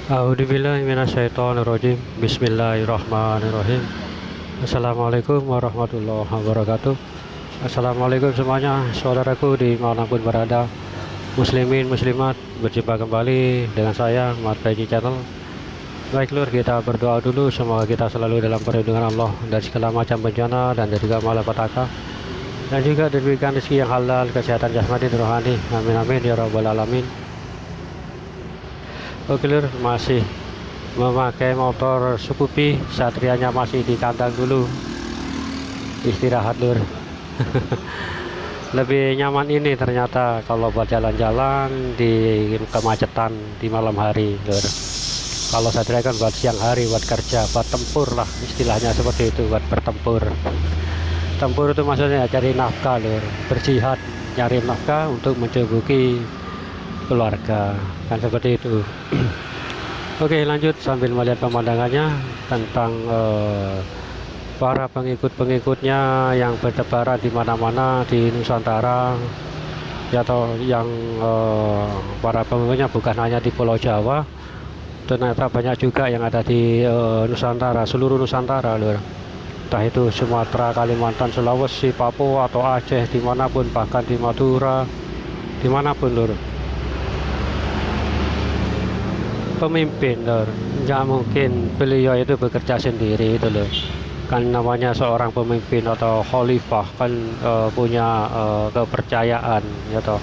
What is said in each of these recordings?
A'udzubillahiminasyaitonirrajim. Bismillahirrahmanirrahim. Assalamualaikum warahmatullahi wabarakatuh. Assalamualaikum semuanya, saudaraku dimanapun berada, muslimin muslimat. Berjumpa kembali dengan saya Mat Paji Channel. Baik lur, kita berdoa dulu, semoga kita selalu dalam perlindungan Allah dari segala macam bencana dan dari segala malapetaka, dan juga diberikan rezeki yang halal, kesehatan jasmani dan rohani. Amin amin ya rabbal alamin. Oke lur, masih memakai motor Scoopy, Satrianya masih di kandang dulu, istirahat lur. Lebih nyaman ini ternyata kalau buat jalan-jalan di kemacetan di malam hari lur. Kalau Satria kan buat siang hari, buat kerja, buat tempur lah, istilahnya seperti itu, buat bertempur. Tempur itu maksudnya cari nafkah lur, berjihad nyari nafkah untuk mencukupi keluarga, kan seperti itu. Oke, lanjut sambil melihat pemandangannya tentang para pengikut-pengikutnya yang bertebaran di mana-mana di Nusantara, ya, atau yang para pengikutnya bukan hanya di Pulau Jawa, ternyata banyak juga yang ada di Nusantara, seluruh Nusantara lur. Entah itu Sumatera, Kalimantan, Sulawesi, Papua atau Aceh, dimanapun, bahkan di Madura, dimanapun lur. Pemimpin lur, nggak mungkin beliau itu bekerja sendiri itu loh, kan namanya seorang pemimpin atau khalifah kan punya kepercayaan ya toh.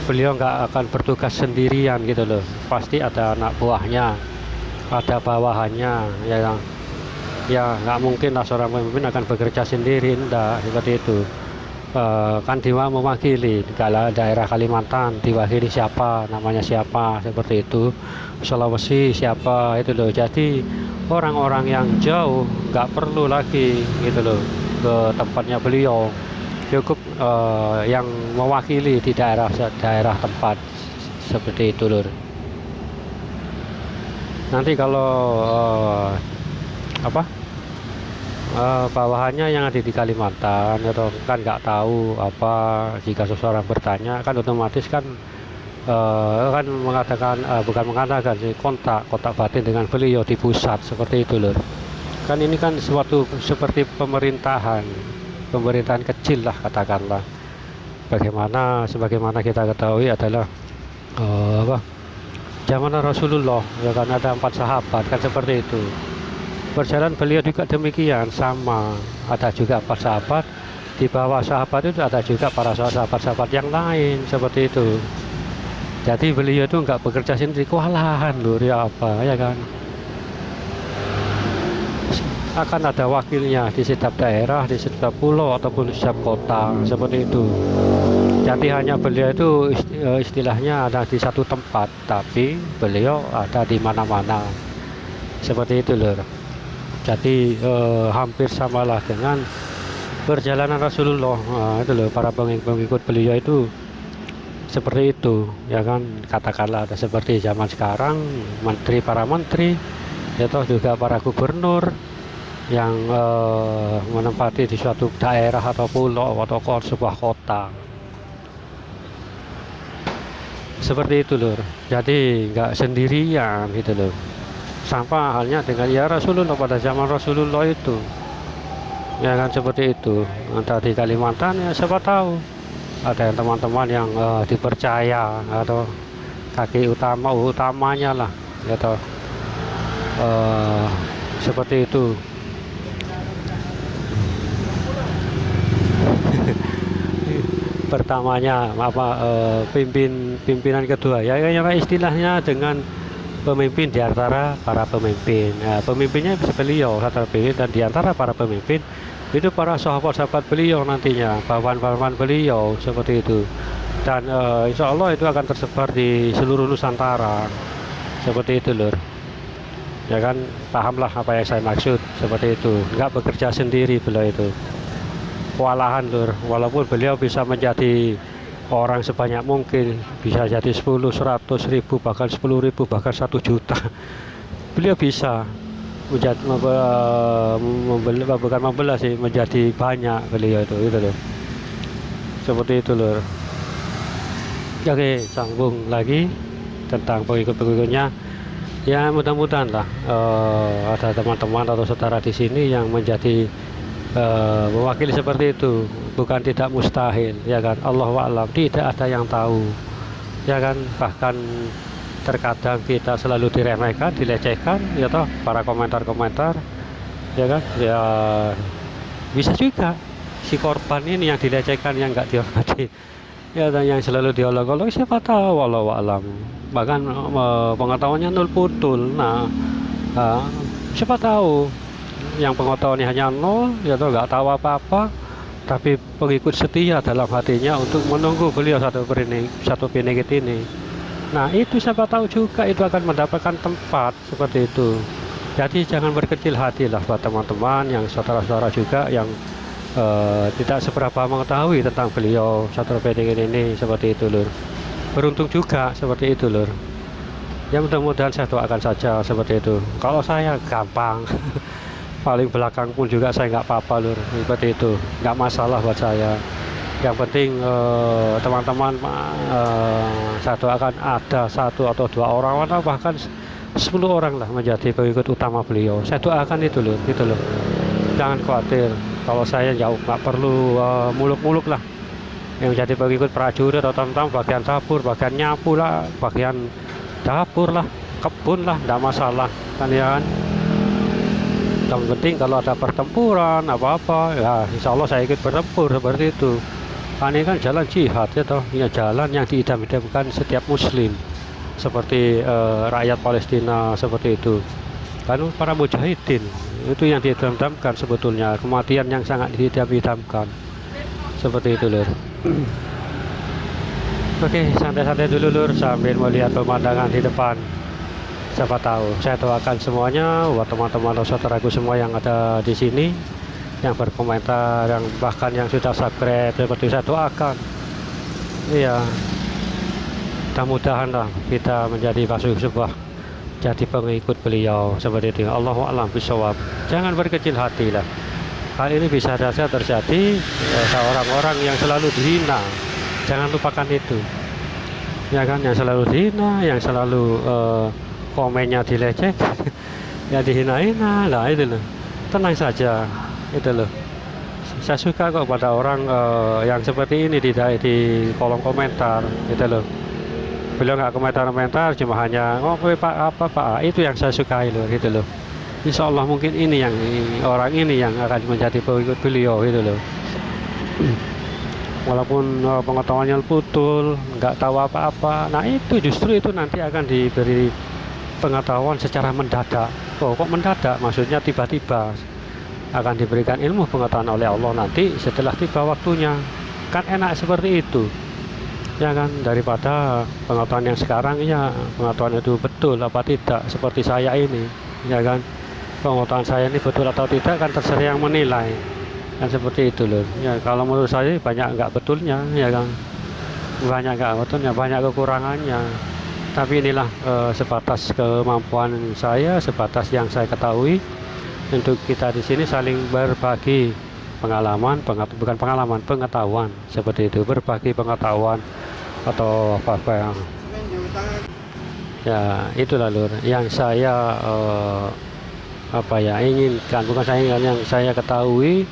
Beliau nggak akan bertugas sendirian gitu loh, pasti ada anak buahnya, ada bawahannya ya nggak mungkin lah seorang pemimpin akan bekerja sendiri, enggak seperti itu. Kan Dewa mewakili kalau daerah Kalimantan diwakili siapa, namanya siapa, seperti itu. Sulawesi siapa, itu loh. Jadi orang-orang yang jauh nggak perlu lagi gitu loh ke tempatnya beliau, cukup yang mewakili di daerah tempat, seperti itu lur. Nanti kalau bawahannya yang ada di Kalimantan atau kan nggak tahu apa, jika seseorang bertanya kan otomatis kan kan mengatakan bukan mengatakan sih, kontak batin dengan beliau di pusat, seperti itu lur. Kan ini kan suatu seperti pemerintahan kecil lah katakanlah. Sebagaimana kita ketahui adalah zaman Rasulullah ya kan, ada 4 sahabat kan, seperti itu. Berjalan beliau juga demikian, sama, ada juga 4 sahabat, di bawah sahabat itu ada juga para sahabat-sahabat yang lain, seperti itu. Jadi beliau itu nggak bekerja sendiri, kewalahan lur ya apa ya kan, akan ada wakilnya di setiap daerah, di setiap pulau ataupun di setiap kota, seperti itu. Jadi hanya beliau itu istilahnya ada di satu tempat, tapi beliau ada di mana-mana, seperti itu lur. Jadi hampir samalah dengan perjalanan Rasulullah. Itu loh, para pengikut beliau itu seperti itu ya kan. Katakanlah ada seperti zaman sekarang para menteri atau juga para gubernur yang menempati di suatu daerah atau pulau atau sebuah kota, seperti itu lur. Jadi nggak sendirian gitu loh. Sama halnya dengan ya Rasulullah pada zaman Rasulullah itu, ya kan, seperti itu. Entah di Kalimantan ya siapa tahu ada yang teman-teman yang dipercaya atau kaki utamanya lah atau seperti itu. Pertamanya pimpinan kedua ya istilahnya dengan pemimpin di antara para pemimpin. Nah, pemimpinnya bisa beliau dan di antara para pemimpin itu para sahabat-sahabat beliau nantinya, bawahan-bawahan beliau, seperti itu. Dan insya Allah itu akan tersebar di seluruh Nusantara, seperti itu lur. Ya kan, pahamlah apa yang saya maksud, seperti itu. Nggak bekerja sendiri beliau itu, kewalahan lur. Walaupun beliau bisa menjadi orang sebanyak mungkin, bisa jadi 10, 100 ribu, bahkan 10 ribu, bahkan 1 juta. Beliau bisa bukan membelah sih, menjadi banyak beliau itu loh. Seperti itu loh. Oke, sambung lagi tentang pengikut-pengikutnya. Ya mudah-mudahan lah ada teman-teman atau saudara di sini yang menjadi mewakili seperti itu. Bukan tidak mustahil, ya kan, Allah wa'alam, tidak ada yang tahu, ya kan. Bahkan terkadang kita selalu diremehkan, dilecehkan, ya toh, para komentar-komentar, ya kan, ya bisa juga si korban ini yang dilecehkan, yang nggak dihormati, ya, dan yang selalu diolok-olok, siapa tahu, wallahu a'lam, bahkan pengetahuannya nol putul. Nah, siapa tahu yang pengetahuannya hanya nol, ya toh, nggak tahu apa-apa, tapi pengikut setia dalam hatinya untuk menunggu beliau satu pinigit ini. Nah, itu siapa tahu juga itu akan mendapatkan tempat seperti itu. Jadi jangan berkecil hati lah buat teman-teman yang saudara-saudara juga yang tidak seberapa mengetahui tentang beliau satu pinigit ini, seperti itu lur. Beruntung juga seperti itu lur. Ya mudah-mudahan saya doakan saja seperti itu. Kalau saya gampang paling belakang pun juga saya nggak apa-apa lur, seperti itu, nggak masalah buat saya. Yang penting teman-teman, saya doakan ada 1 atau 2 orang atau bahkan 10 orang lah menjadi pengikut utama beliau. Saya doakan itu loh, gitu loh. Jangan khawatir, kalau saya jauh nggak perlu muluk-muluk lah. Yang jadi pengikut prajurit atau tentang bagian dapur, bagian nyapu lah, bagian dapur lah, kebun lah, nggak masalah kan, ya kan. Yang penting kalau ada pertempuran apa-apa, ya insya Allah saya ikut bertempur seperti itu. Ini kan jalan jihad, ya toh, ya, jalan yang diidam-idamkan setiap muslim, seperti rakyat Palestina seperti itu. Kan para mujahidin itu yang diidam-idamkan sebetulnya, kematian yang sangat diidam-idamkan seperti itu lur. Oke, santai-santai dulu lur sambil melihat pemandangan di depan. Siapa tahu, saya doakan semuanya buat teman-teman atau saudaraku semua yang ada di sini, yang berkomentar, yang bahkan yang sudah subscribe, seperti saya doakan. Iya, mudah-mudahan lah kita menjadi masuk sebuah jadi pengikut beliau seperti itu. Allahu a'lam bishawab. Jangan berkecil hati lah. Hal ini bisa saja terjadi seorang orang yang selalu dihina. Jangan lupakan itu, ya kan, yang selalu dihina, yang selalu komennya dileceh, ya dihina-hina lah, itu loh. Tenang saja, itu loh. Saya suka kok pada orang yang seperti ini di kolom komentar, itu loh. Beliau nggak komentar-komentar, cuma hanya pak apa itu yang saya sukai loh, gitu loh. Insya Allah mungkin ini yang orang ini yang akan menjadi pengikut beliau, gitu loh. Walaupun pengetahuannya putul, nggak tahu apa-apa, nah itu justru itu nanti akan diberi pengetahuan secara mendadak. Kok mendadak? Maksudnya tiba-tiba akan diberikan ilmu pengetahuan oleh Allah nanti setelah tiba waktunya. Kan enak seperti itu, ya kan, daripada pengetahuan yang sekarang, ya pengetahuan itu betul apa tidak, seperti saya ini, ya kan, pengetahuan saya ini betul atau tidak kan terserah yang menilai, kan seperti itu loh. Ya kalau menurut saya banyak nggak betulnya, ya kan, banyak nggak betulnya, banyak kekurangannya. Tapi inilah sebatas kemampuan saya, sebatas yang saya ketahui. Untuk kita di sini saling berbagi pengalaman, bukan pengalaman, pengetahuan seperti itu, berbagi pengetahuan atau apa-apa yang, ya itulah lur yang saya inginkan, bukan saya inginkan, yang saya ketahui.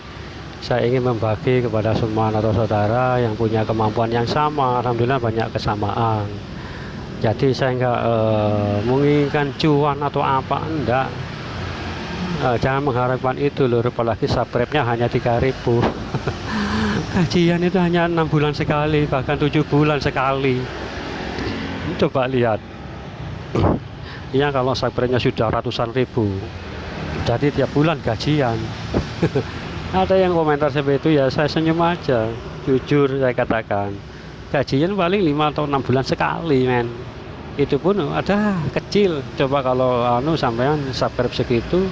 Saya ingin membagi kepada semua atau saudara yang punya kemampuan yang sama. Alhamdulillah banyak kesamaan. Jadi saya nggak menginginkan cuan atau apa, enggak. Jangan mengharapkan itu lur, apalagi subscribe-nya hanya 3.000. Kajian itu hanya 6 bulan sekali, bahkan 7 bulan sekali. Coba lihat. Ya kalau subscribe-nya sudah ratusan ribu, jadi tiap bulan gajian. Ada yang komentar seperti itu, ya saya senyum aja. Jujur saya katakan, gajian paling 5 atau 6 bulan sekali, men. Itu pun ada kecil. Coba kalau sampean subscribe segitu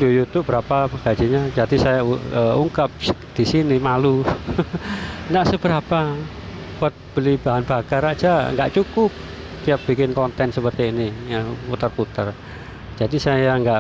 di YouTube berapa gajinya? Jadi saya ungkap di sini, malu. Nggak seberapa, buat beli bahan bakar aja nggak cukup tiap bikin konten seperti ini, ya putar-putar. Jadi saya nggak